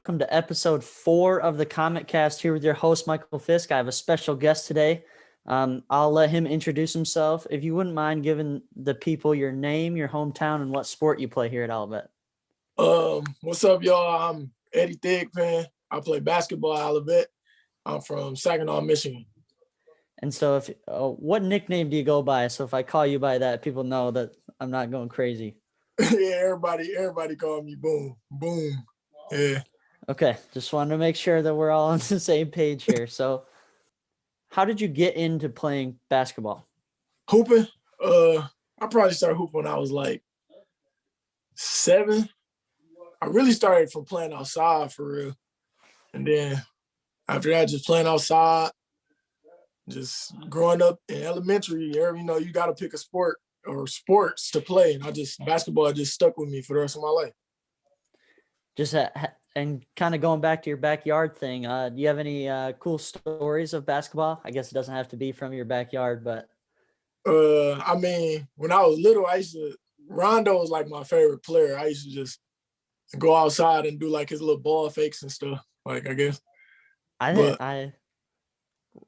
welcome to episode 4 of the CometCast here with your host, Michael Fisk. I have a special guest today. I'll let him introduce himself. If you wouldn't mind giving the people your name, your hometown, and what sport you play here at Olivet. What's up, y'all? I'm Eddie Thigpen. I play basketball at Olivet. I'm from Saginaw, Michigan. And so what nickname do you go by? So if I call you by that, people know that I'm not going crazy. Yeah, everybody call me Boom. Boom. Yeah. Okay, just wanted to make sure that we're all on the same page here. So how did you get into playing basketball? Hooping? I probably started hooping when I was like 7. I really started from playing outside for real. And then after that, just playing outside, just growing up in elementary, you got to pick a sport or sports to play. And basketball just stuck with me for the rest of my life. And kind of going back to your backyard thing, do you have any cool stories of basketball? I guess it doesn't have to be from your backyard, but. When I was little, Rondo was like my favorite player. I used to just go outside and do like his little ball fakes and stuff, like, I guess.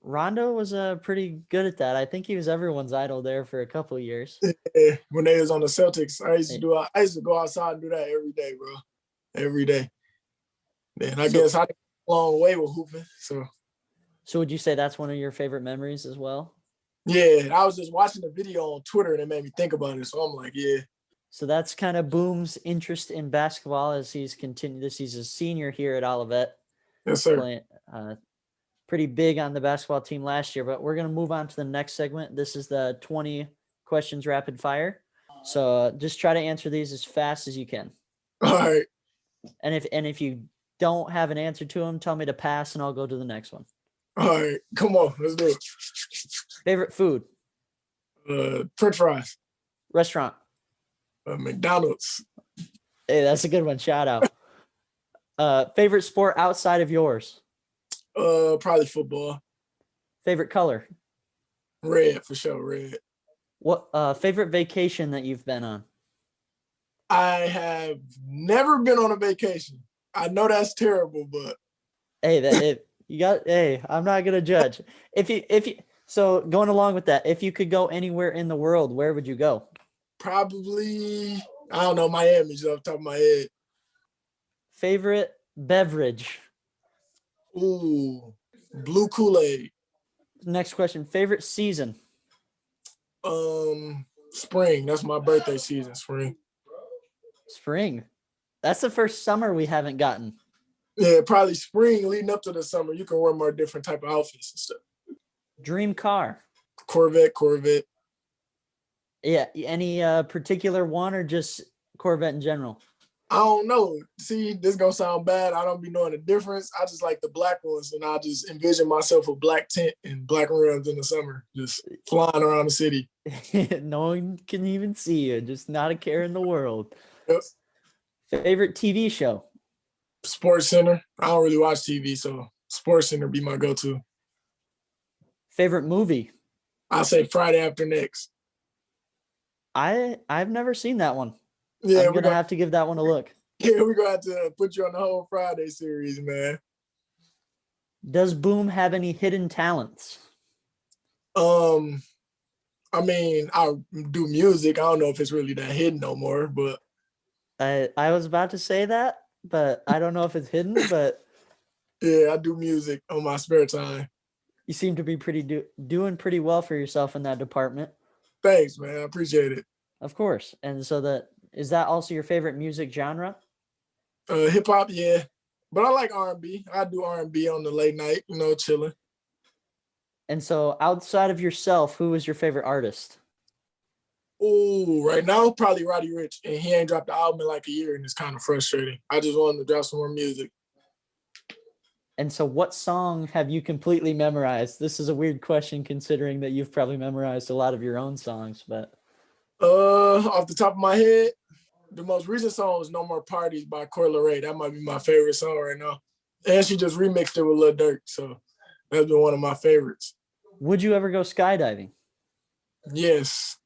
Rondo was pretty good at that. I think he was everyone's idol there for a couple of years. Yeah, when they was on the Celtics, I used to go outside and do that every day, bro. Every day. And I guess I came a long way with hooping. So would you say that's one of your favorite memories as well? Yeah, I was just watching the video on Twitter and it made me think about it. So I'm like, yeah. So that's kind of Boom's interest in basketball as he's continued this. He's a senior here at Olivet. Yes, sir. Playing, pretty big on the basketball team last year, but we're going to move on to the next segment. This is the 20 questions rapid fire. So just try to answer these as fast as you can. All right. And if you don't have an answer to them, tell me to pass and I'll go to the next one. All right. Come on. Let's do it. Favorite food? French fries. Restaurant? McDonald's. Hey, that's a good one. Shout out. Favorite sport outside of yours? Probably football. Favorite color? Red, for sure. Red. What favorite vacation that you've been on? I have never been on a vacation. I know that's terrible, but I'm not gonna judge. So going along with that, if you could go anywhere in the world, where would you go? Probably, I don't know, Miami, just off the top of my head. Favorite beverage? Ooh, blue Kool-Aid. Next question. Favorite season? Spring. That's my birthday season, spring. Spring. That's the first summer we haven't gotten. Yeah, probably spring leading up to the summer. You can wear more different type of outfits and stuff. Dream car? Corvette. Yeah. Any particular one or just Corvette in general? I don't know. See, this gonna sound bad. I don't be knowing the difference. I just like the black ones, and I just envision myself a black tent and black rims in the summer, just flying around the city. No one can even see you. Just not a care in the world. Yep. Favorite TV show? Sports Center. I don't really watch TV, so Sports Center be my go-to. Favorite movie? I'll say Friday After Next. I've never seen that one. Yeah, I'm gonna have to give that one a look. Yeah, we're gonna have to put you on the whole Friday series, man. Does Boom have any hidden talents? I do music. I don't know if it's really that hidden no more, but I was about to say that, but I don't know if it's hidden, but yeah, I do music on my spare time. You seem to be doing pretty well for yourself in that department. Thanks, man. I appreciate it. Of course. And so is that also your favorite music genre? Hip hop, yeah. But I like R&B. I do R&B on the late night, chilling. And so outside of yourself, who is your favorite artist? Oh, right now, probably Roddy Ricch. And he ain't dropped the album in like a year, and it's kind of frustrating. I just want him to drop some more music. And so what song have you completely memorized? This is a weird question considering that you've probably memorized a lot of your own songs, but. Off the top of my head, the most recent song was No More Parties by Coi Leray. That might be my favorite song right now. And she just remixed it with Lil Durk, so that's been one of my favorites. Would you ever go skydiving? Yes.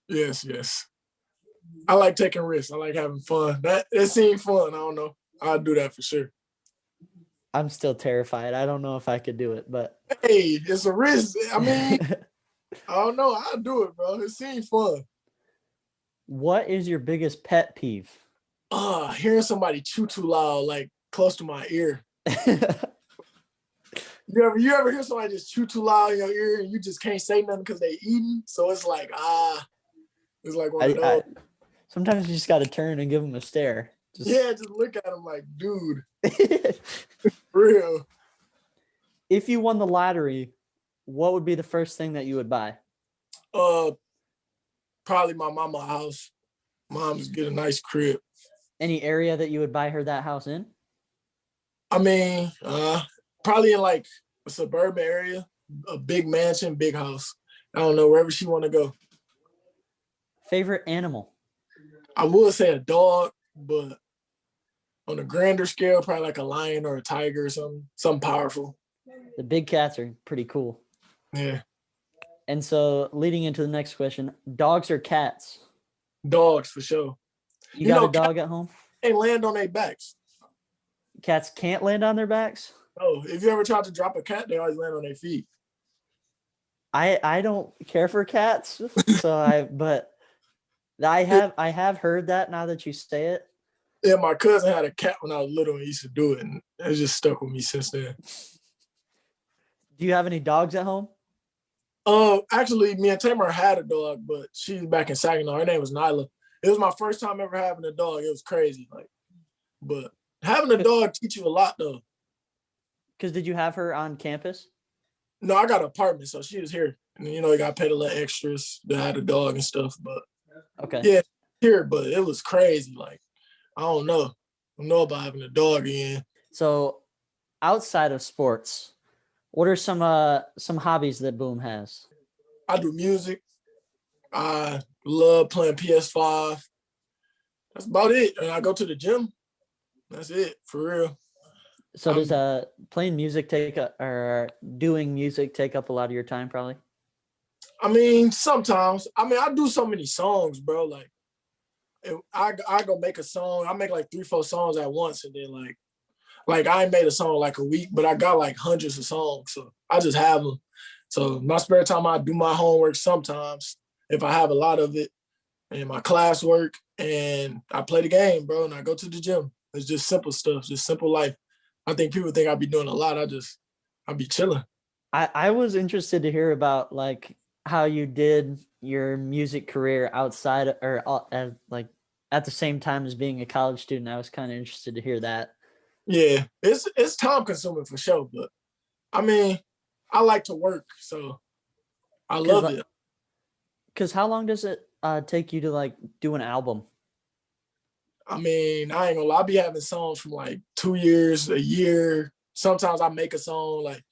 I like taking risks. I like having fun. That seemed fun. I don't know. I'll do that for sure. I'm still terrified. I don't know if I could do it, but Hey, it's a risk. I mean, I don't know. I'll do it, bro. It seems fun. what is your biggest pet peeve? Hearing somebody chew too loud, like close to my ear. You ever hear somebody just chew too loud in your ear and you just can't say nothing because they eating? So it's like, it's like one of I those. sometimes you just got to turn and give them a stare. Yeah, just look at them like, dude, real. If you won the lottery, what would be the first thing that you would buy? Uh, Probably my mama house. Mom's get a nice crib. Any area that you would buy her that house in? I mean, probably in like a suburban area, a big mansion, big house. I don't know, wherever she want to go. Favorite animal? I would say a dog, but on a grander scale, probably like a lion or a tiger or something powerful. The big cats are pretty cool. Yeah, And so leading into the next question, dogs or cats? dogs for sure. You You got a know, cats dog at home? ain't land on their backs. Cats can't land on their backs? Oh, if you ever tried to drop a cat, they always land on their feet. I don't care for cats, but I have heard that now that you say it. Yeah, my cousin had a cat when I was little and he used to do it, and it just stuck with me since then. Do you have any dogs at home? Actually, me and Tamar had a dog, but she's back in Saginaw. Her name was Nyla. It was my first time ever having a dog. It was crazy, like, but having a dog teach you a lot, though. Because did you have her on campus? No, I got an apartment, so she was here, and you got paid a little extras to have a dog and stuff. But Okay. yeah, here, but it was crazy. Like, I don't know, about having a dog again. So outside of sports, what are some hobbies that Boom has? I do music. I love playing PS5. That's about it. And I go to the gym. That's it, for real. So does playing music or doing music take up a lot of your time probably? I mean, sometimes. I mean, I do so many songs, bro. Like, I go make a song. I make like 3-4 songs at once, and then like I ain't made a song like a week, but I got like hundreds of songs, so I just have them. So my spare time, I do my homework sometimes if I have a lot of it, and my classwork, and I play the game, bro, and I go to the gym. It's just simple stuff, just simple life. I think people think I be doing a lot. I be chilling. I was interested to hear about like how you did your music career outside or like at the same time as being a college student. I was kind of interested to hear that. Yeah, it's time consuming for sure, but I mean, I like to work, so I love it. Because how long does it take you to like do an album? I mean, I ain't gonna lie, I be having songs from like 2 years, a year. Sometimes I make a song, like,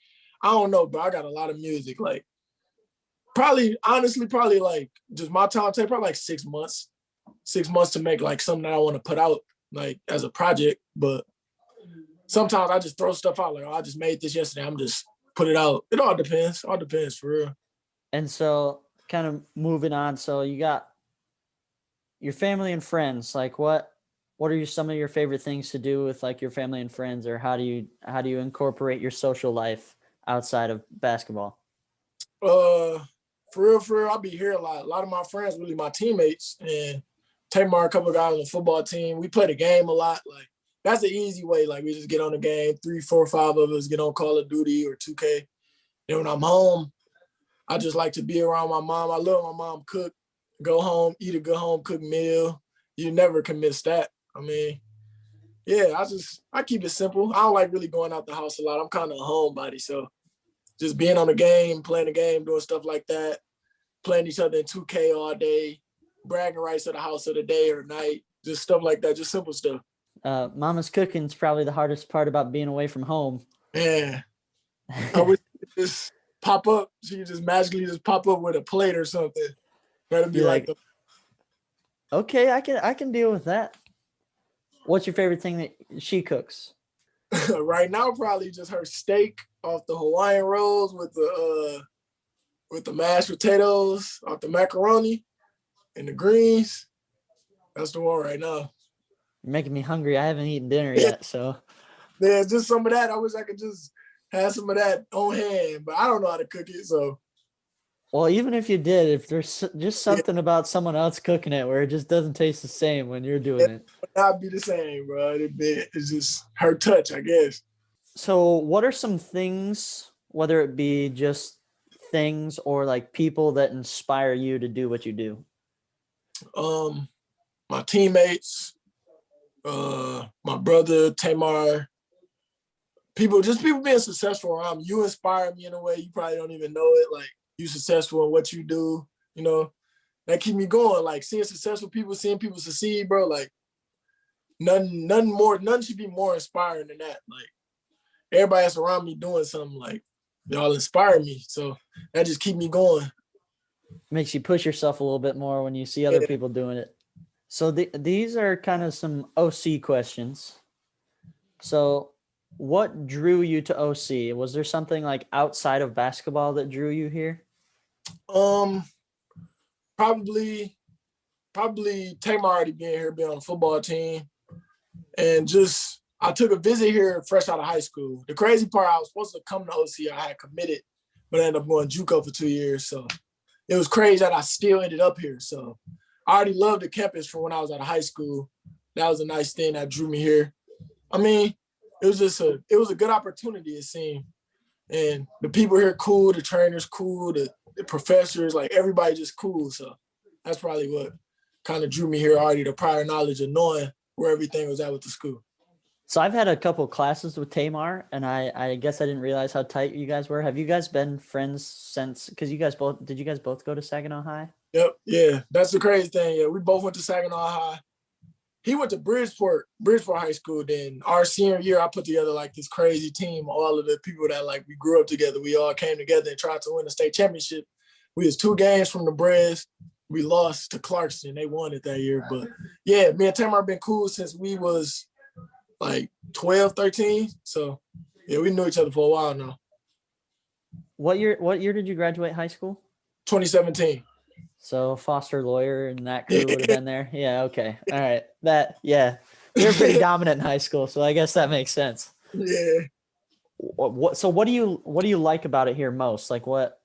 I don't know, but I got a lot of music. Like, honestly, probably like just my time take probably like 6 months. 6 months to make like something that I want to put out, like as a project. But sometimes I just throw stuff out, like, oh, I just made this yesterday. I'm just put it out. It all depends. All depends for real. And so kind of moving on. So you got your family and friends. Like what are some of your favorite things to do with like your family and friends, or how do you incorporate your social life outside of basketball? Uh, for real, I'll be here a lot. A lot of my friends, really my teammates, and Tamar, a couple of guys on the football team. We play the game a lot. Like, that's the easy way. Like, we just get on the game, 3, 4, 5 of us get on Call of Duty or 2K. Then when I'm home, I just like to be around my mom. I love my mom cook, go home, eat a good home cooked meal. You never can miss that. I mean, yeah, I keep it simple. I don't like really going out the house a lot. I'm kind of a homebody, so just being on the game, playing the game, doing stuff like that, playing each other in 2K all day, bragging rights of the house of the day or night, just stuff like that, just simple stuff. Mama's cooking is probably the hardest part about being away from home. Yeah, I wish it just pop up. She could just magically just pop up with a plate or something. That'd be Be like okay, I can deal with that. What's your favorite thing that she cooks? right now, probably just her steak off the Hawaiian rolls with the mashed potatoes, off the macaroni and the greens. That's the one right now. You're making me hungry. I haven't eaten dinner yet, so There's just some of that. I wish I could just have some of that on hand, but I don't know how to cook it. So Well, even if you did, if there's just yeah, something about someone else cooking it where it just doesn't taste the same when you're doing it it. would not be the same, bro. It's just her touch, I guess. So, what are some things, whether it be just things or like people that inspire you to do what you do? My teammates, my brother Tamar, people being successful around me. You inspire me in a way you probably don't even know it. Like you successful in what you do, you know, that keep me going. Like seeing successful people, seeing people succeed, bro. Like nothing should be more inspiring than that. Like everybody that's around me doing something, like y'all inspire me. So that just keep me going. Makes you push yourself a little bit more when you see other Yeah. people doing it. So these are kind of some OC questions. So, what drew you to OC? Was there something like outside of basketball that drew you here? Um, probably Tamar already being here, being on the football team. And just I took a visit here fresh out of high school. The crazy part, I was supposed to come to OC. I had committed, but I ended up going JUCO for 2 years. So it was crazy that I still ended up here. So I already loved the campus from when I was out of high school. That was a nice thing that drew me here. I mean, it was a good opportunity, it seemed. And the people here cool, the trainers cool, the professors, like everybody just cool. So that's probably what kind of drew me here already, the prior knowledge of knowing where everything was at with the school. So I've had a couple classes with Tamar, and I guess I didn't realize how tight you guys were. Have you guys been friends since? Because did you guys both go to Saginaw High? Yep, yeah, that's the crazy thing. Yeah, we both went to Saginaw High. He went to Bridgeport High School. Then our senior year, I put together like this crazy team. All of the people that like we grew up together, we all came together and tried to win the state championship. We was 2 games from the Breds. We lost to Clarkston. They won it that year. But yeah, me and Tamar been cool since we was like 12, 13. So yeah, we knew each other for a while now. What year did you graduate high school? 2017. So Foster Lawyer and that crew would have Yeah. been there. Yeah, okay. All right. We were pretty dominant in high school, so I guess that makes sense. Yeah. What do you like about it here most? Like what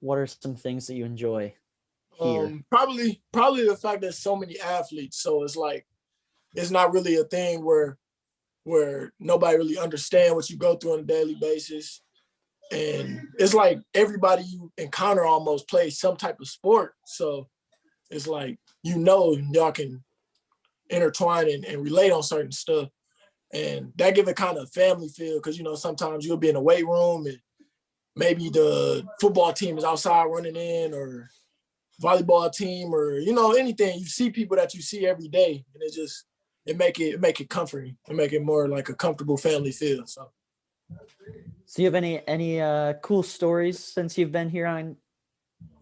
are some things that you enjoy here? Probably the fact that so many athletes. So it's like it's not really a thing where nobody really understand what you go through on a daily basis. And it's like everybody you encounter almost plays some type of sport. So it's like, y'all can intertwine and relate on certain stuff. And that give it kind of a family feel because, sometimes you'll be in a weight room and maybe the football team is outside running in or volleyball team or, anything. You see people that you see every day and it make it comforting. It make it more like a comfortable family feel. So Do you have any cool stories since you've been here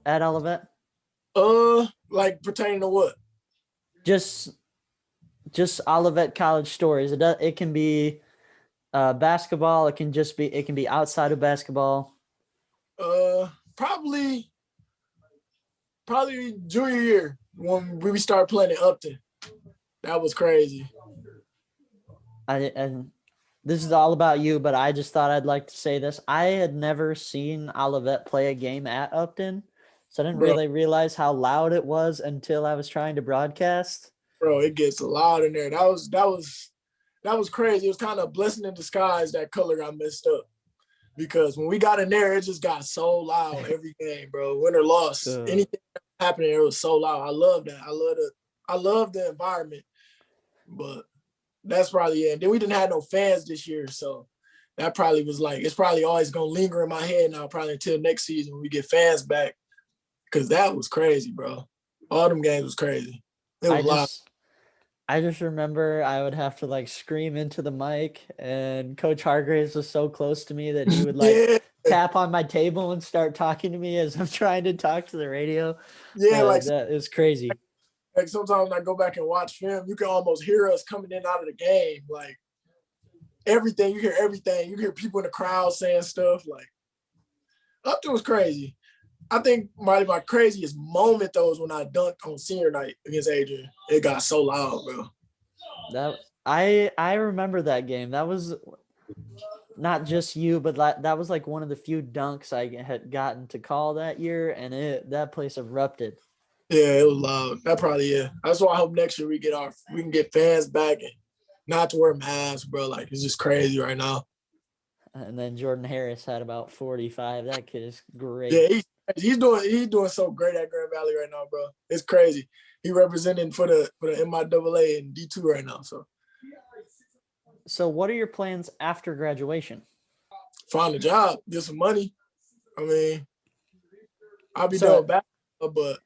at Olivet? like pertaining to what? Just Olivet College stories. It can be basketball. It can be outside of basketball. Probably junior year when we started playing at Upton. That was crazy. And this is all about you, but I just thought I'd like to say this. I had never seen Olivet play a game at Upton, so I didn't really realize how loud it was until I was trying to broadcast. Bro, it gets loud in there. That was crazy. It was kind of a blessing in disguise that color got messed up. Because when we got in there, it just got so loud every game, bro. Win or loss, anything happening, it was so loud. I love that. I love the environment. But that's probably it. And then we didn't have no fans this year, so that probably was like it's probably always gonna linger in my head now, probably until next season when we get fans back. Cause that was crazy, bro. All them games was crazy. It was loud. I just remember I would have to like scream into the mic, and Coach Hargraves was so close to me that he would like tap on my table and start talking to me as I'm trying to talk to the radio. Yeah, that is crazy. Like sometimes when I go back and watch film, you can almost hear us coming in and out of the game. Like everything, you hear everything. You hear people in the crowd saying stuff. Like Upton was crazy. I think my craziest moment though is when I dunked on senior night against Adrian. It got so loud, bro. I remember that game. That was not just you, but that was like one of the few dunks I had gotten to call that year, and that place erupted. Yeah, it was loud. That probably, yeah. That's why I hope next year we can get fans back and not to wear masks, bro. Like, it's just crazy right now. And then Jordan Harris had about 45. That kid is great. Yeah, he's doing so great at Grand Valley right now, bro. It's crazy. He representing for the MIAA and D2 right now. So what are your plans after graduation? Find a job, get some money. I mean, I'll be doing basketball, but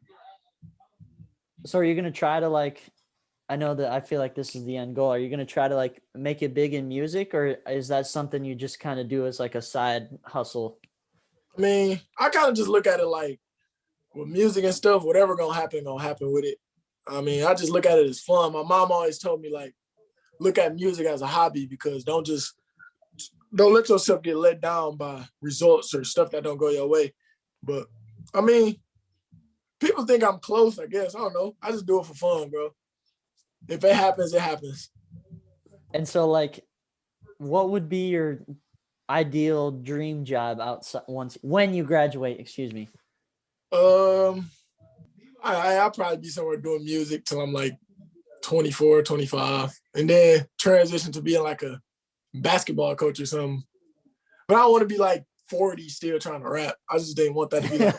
so are you gonna try to like? I know that I feel like this is the end goal. Are you gonna try to like make it big in music, or is that something you just kind of do as like a side hustle? I mean, I kind of just look at it like with music and stuff, whatever gonna happen with it. I mean, I just look at it as fun. My mom always told me like, look at music as a hobby because don't let yourself get let down by results or stuff that don't go your way. But I mean, people think I'm close, I guess. I don't know. I just do it for fun, bro. If it happens, it happens. And so like, what would be your ideal dream job outside when you graduate, excuse me? I'll probably be somewhere doing music till I'm like 24, 25, and then transition to being like a basketball coach or something. But I don't want to be like 40 still trying to rap. I just didn't want that to be like,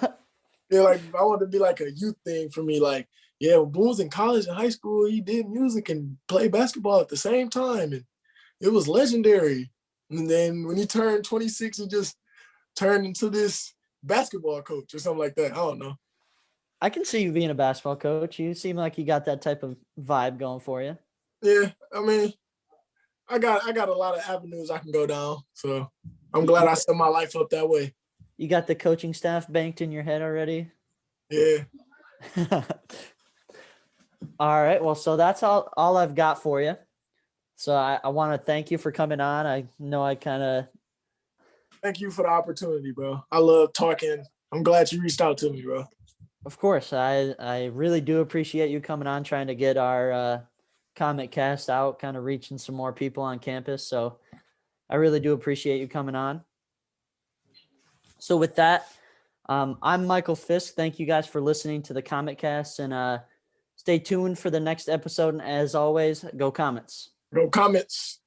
yeah, like I want it to be like a youth thing for me. Like, yeah, when Boo was in college and high school, he did music and played basketball at the same time. And it was legendary. And then when he turned 26, he just turned into this basketball coach or something like that. I don't know. I can see you being a basketball coach. You seem like you got that type of vibe going for you. Yeah, I mean, I got a lot of avenues I can go down. So I'm glad I set my life up that way. You got the coaching staff banked in your head already? Yeah. All right. Well, so that's all I've got for you. So I want to thank you for coming on. I know I kind of. Thank you for the opportunity, bro. I love talking. I'm glad you reached out to me, bro. Of course. I really do appreciate you coming on, trying to get our CometCast out, kind of reaching some more people on campus. So I really do appreciate you coming on. So with that, I'm Michael Fisk. Thank you guys for listening to the CometCast, and stay tuned for the next episode. And as always, go Comets. Go Comets.